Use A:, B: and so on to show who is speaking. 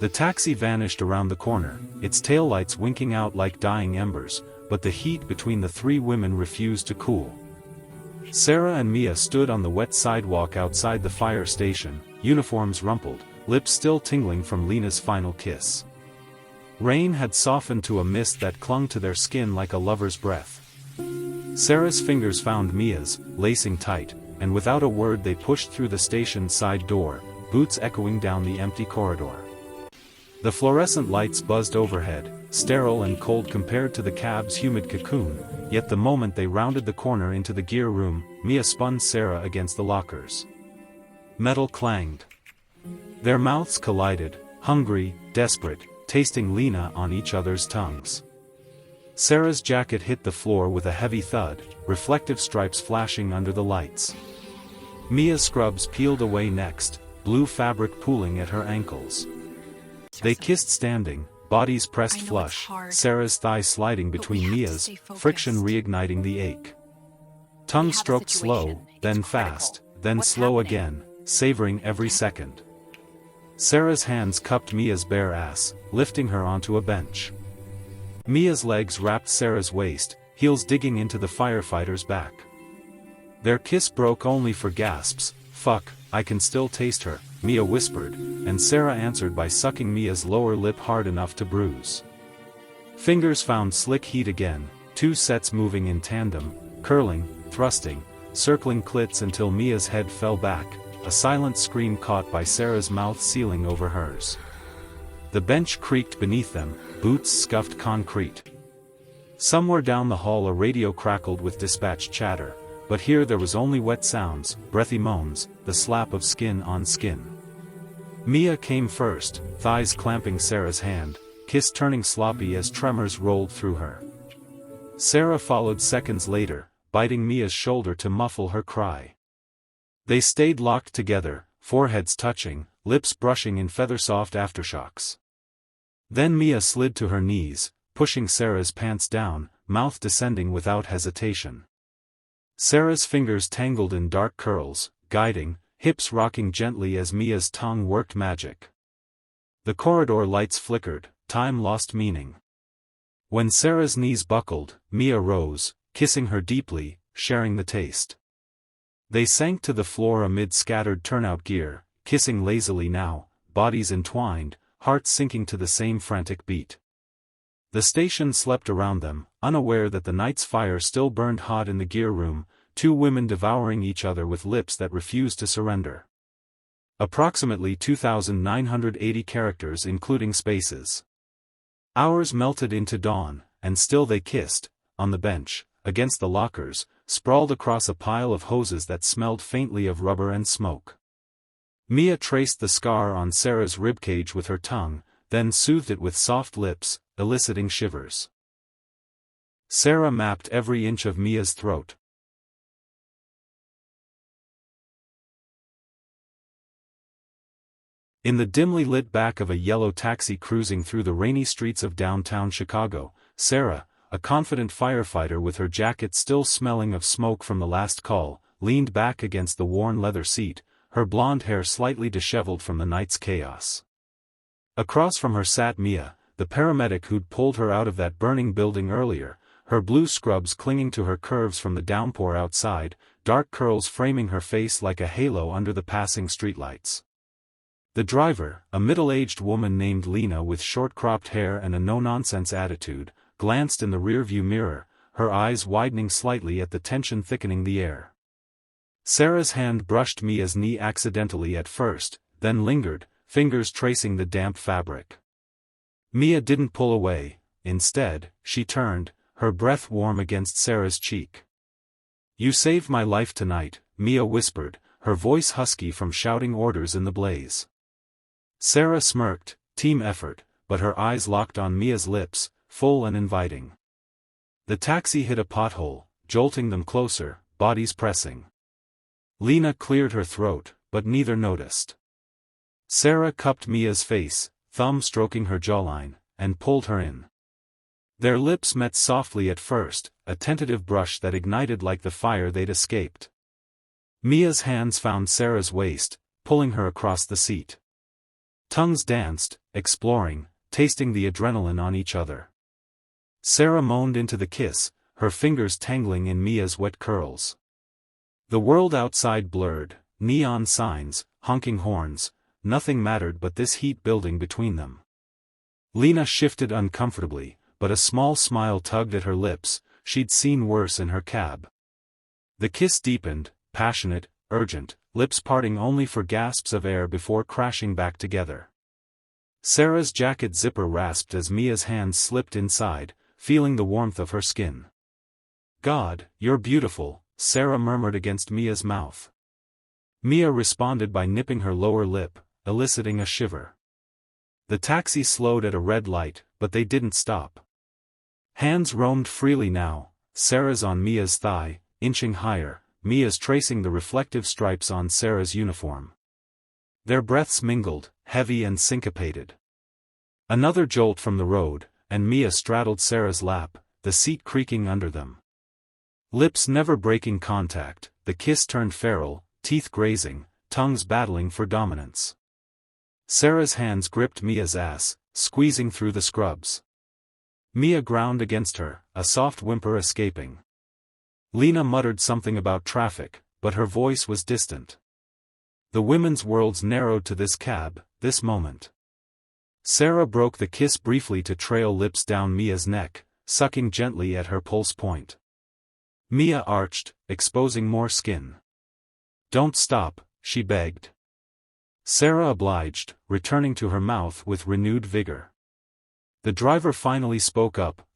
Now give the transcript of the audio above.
A: The taxi vanished around the corner, its taillights winking out like dying embers, but the heat between the three women refused to cool. Sarah and Mia stood on the wet sidewalk outside the fire station, uniforms rumpled, lips still tingling from Lena's final kiss. Rain had softened to a mist that clung to their skin like a lover's breath. Sarah's fingers found Mia's, lacing tight, and without a word they pushed through the station side door, boots echoing down the empty corridor. The fluorescent lights buzzed overhead, sterile and cold compared to the cab's humid cocoon, yet the moment they rounded the corner into the gear room, Mia spun Sarah against the lockers. Metal clanged. Their mouths collided, hungry, desperate, tasting Lena on each other's tongues. Sarah's jacket hit the floor with a heavy thud, reflective stripes flashing under the lights. Mia's scrubs peeled away next, blue fabric pooling at her ankles. They kissed standing, bodies pressed flush, Sarah's thighs sliding between Mia's, friction reigniting the ache. Tongue stroked slow, then fast, then slow again, savoring every second. Sarah's hands cupped Mia's bare ass, lifting her onto a bench. Mia's legs wrapped Sarah's waist, heels digging into the firefighter's back. Their kiss broke only for gasps. "Fuck, I can still taste her," Mia whispered, and Sarah answered by sucking Mia's lower lip hard enough to bruise. Fingers found slick heat again, two sets moving in tandem, curling, thrusting, circling clits until Mia's head fell back, a silent scream caught by Sarah's mouth sealing over hers. The bench creaked beneath them, boots scuffed concrete. Somewhere down the hall a radio crackled with dispatch chatter, but here there was only wet sounds, breathy moans, the slap of skin on skin. Mia came first, thighs clamping Sarah's hand, kiss turning sloppy as tremors rolled through her. Sarah followed seconds later, biting Mia's shoulder to muffle her cry. They stayed locked together, foreheads touching, lips brushing in feather-soft aftershocks. Then Mia slid to her knees, pushing Sarah's pants down, mouth descending without hesitation. Sarah's fingers tangled in dark curls, guiding, hips rocking gently as Mia's tongue worked magic. The corridor lights flickered, time lost meaning. When Sarah's knees buckled, Mia rose, kissing her deeply, sharing the taste. They sank to the floor amid scattered turnout gear, kissing lazily now, bodies entwined, hearts sinking to the same frantic beat. The station slept around them, unaware that the night's fire still burned hot in the gear room, two women devouring each other with lips that refused to surrender. Approximately 2,980 characters including spaces. Hours melted into dawn, and still they kissed, on the bench, against the lockers, sprawled across a pile of hoses that smelled faintly of rubber and smoke. Mia traced the scar on Sarah's ribcage with her tongue, then soothed it with soft lips, eliciting shivers. Sarah mapped every inch of Mia's throat. In the dimly lit back of a yellow taxi cruising through the rainy streets of downtown Chicago, Sarah, a confident firefighter with her jacket still smelling of smoke from the last call, leaned back against the worn leather seat, her blonde hair slightly disheveled from the night's chaos. Across from her sat Mia, the paramedic who'd pulled her out of that burning building earlier, her blue scrubs clinging to her curves from the downpour outside, dark curls framing her face like a halo under the passing streetlights. The driver, a middle-aged woman named Lena with short-cropped hair and a no-nonsense attitude, glanced in the rearview mirror, her eyes widening slightly at the tension thickening the air. Sarah's hand brushed Mia's knee accidentally at first, then lingered, fingers tracing the damp fabric. Mia didn't pull away, instead, she turned, her breath warm against Sarah's cheek. "You saved my life tonight," Mia whispered, her voice husky from shouting orders in the blaze. Sarah smirked, team effort, but her eyes locked on Mia's lips, full and inviting. The taxi hit a pothole, jolting them closer, bodies pressing. Lena cleared her throat, but neither noticed. Sarah cupped Mia's face, thumb stroking her jawline, and pulled her in. Their lips met softly at first, a tentative brush that ignited like the fire they'd escaped. Mia's hands found Sarah's waist, pulling her across the seat. Tongues danced, exploring, tasting the adrenaline on each other. Sarah moaned into the kiss, her fingers tangling in Mia's wet curls. The world outside blurred, neon signs, honking horns, nothing mattered but this heat building between them. Lena shifted uncomfortably, but a small smile tugged at her lips. She'd seen worse in her cab. The kiss deepened, passionate, urgent, lips parting only for gasps of air before crashing back together. Sarah's jacket zipper rasped as Mia's hands slipped inside, feeling the warmth of her skin. "God, you're beautiful," Sarah murmured against Mia's mouth. Mia responded by nipping her lower lip, eliciting a shiver. The taxi slowed at a red light, but they didn't stop. Hands roamed freely now, Sarah's on Mia's thigh, inching higher, Mia's tracing the reflective stripes on Sarah's uniform. Their breaths mingled, heavy and syncopated. Another jolt from the road, and Mia straddled Sarah's lap, the seat creaking under them. Lips never breaking contact, the kiss turned feral, teeth grazing, tongues battling for dominance. Sarah's hands gripped Mia's ass, squeezing through the scrubs. Mia ground against her, a soft whimper escaping. Lena muttered something about traffic, but her voice was distant. The women's worlds narrowed to this cab, this moment. Sarah broke the kiss briefly to trail lips down Mia's neck, sucking gently at her pulse point. Mia arched, exposing more skin. "Don't stop," she begged. Sarah obliged, returning to her mouth with renewed vigor. The driver finally spoke up,